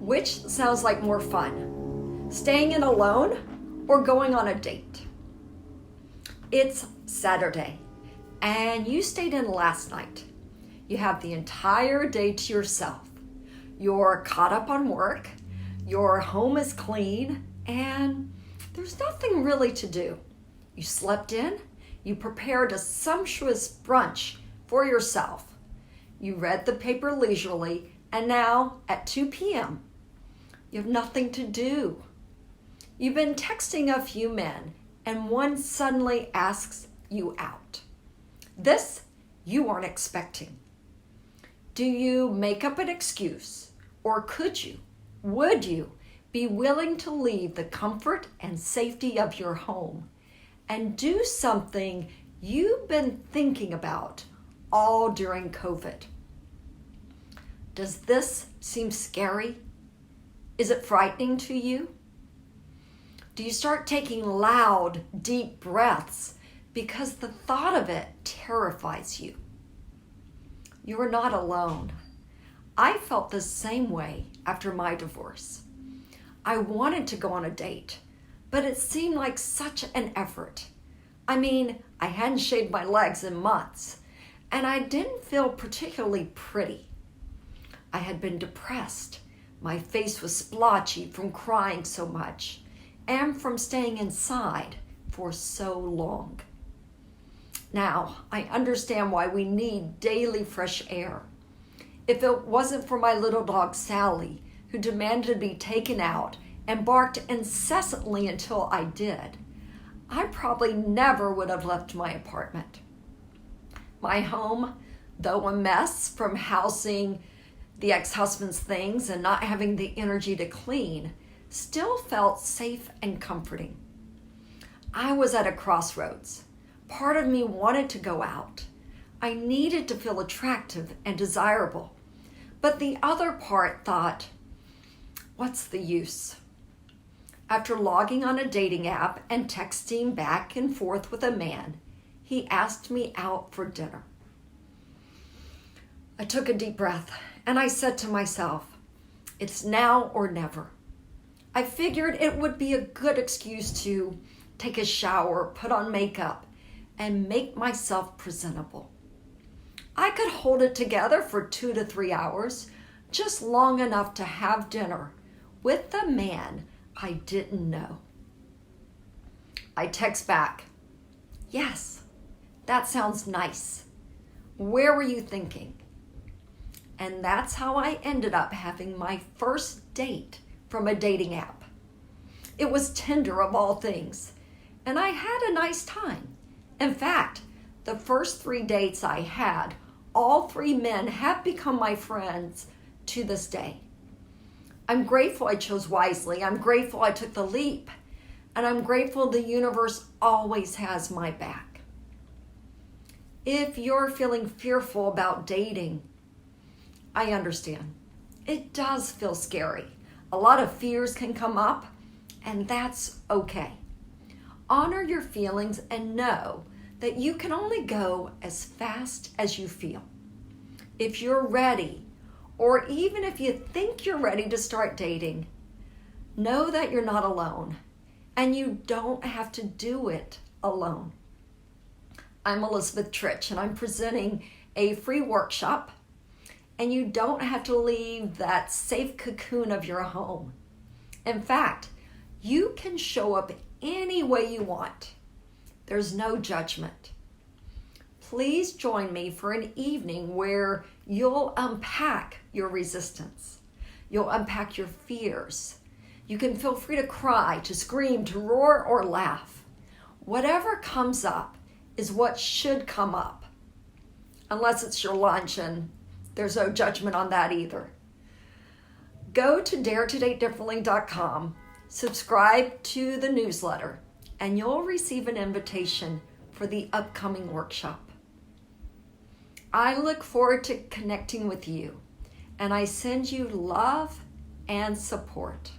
Which sounds like more fun? Staying in alone or going on a date? It's Saturday and you stayed in last night. You have the entire day to yourself. You're caught up on work, your home is clean, and there's nothing really to do. You slept in, you prepared a sumptuous brunch for yourself. You read the paper leisurely, and now at 2 p.m., you have nothing to do. You've been texting a few men, and one suddenly asks you out. This you aren't expecting. Do you make up an excuse, or would you be willing to leave the comfort and safety of your home and do something you've been thinking about all during COVID? Does this seem scary? Is it frightening to you? Do you start taking loud, deep breaths because the thought of it terrifies you? You are not alone. I felt the same way after my divorce. I wanted to go on a date, but it seemed like such an effort. I mean, I hadn't shaved my legs in months, and I didn't feel particularly pretty. I had been depressed. My face was splotchy from crying so much and from staying inside for so long. Now, I understand why we need daily fresh air. If it wasn't for my little dog Sally, who demanded to be taken out and barked incessantly until I did, I probably never would have left my apartment. My home, though a mess from housing the ex-husband's things and not having the energy to clean, still felt safe and comforting. I was at a crossroads. Part of me wanted to go out. I needed to feel attractive and desirable. But the other part thought, what's the use? After logging on a dating app and texting back and forth with a man, he asked me out for dinner. I took a deep breath and I said to myself, it's now or never. I figured it would be a good excuse to take a shower, put on makeup, and make myself presentable. I could hold it together for 2 to 3 hours, just long enough to have dinner with the man I didn't know. I text back, yes, that sounds nice. Where were you thinking? And that's how I ended up having my first date from a dating app. It was Tinder of all things, and I had a nice time. In fact, the first 3 dates I had, all 3 men have become my friends to this day. I'm grateful I chose wisely. I'm grateful I took the leap. And I'm grateful the universe always has my back. If you're feeling fearful about dating, I understand. It does feel scary. A lot of fears can come up, and that's okay. Honor your feelings and know that you can only go as fast as you feel. If you're ready, or even if you think you're ready to start dating, know that you're not alone, and you don't have to do it alone. I'm Elizabeth Tritsch, and I'm presenting a free workshop, and you don't have to leave that safe cocoon of your home. In fact, you can show up any way you want. There's no judgment. Please join me for an evening where you'll unpack your resistance. You'll unpack your fears. You can feel free to cry, to scream, to roar, or laugh. Whatever comes up is what should come up. Unless it's your lunch, and there's no judgment on that either. Go to daretodatedifferently.com, subscribe to the newsletter, and you'll receive an invitation for the upcoming workshop. I look forward to connecting with you, and I send you love and support.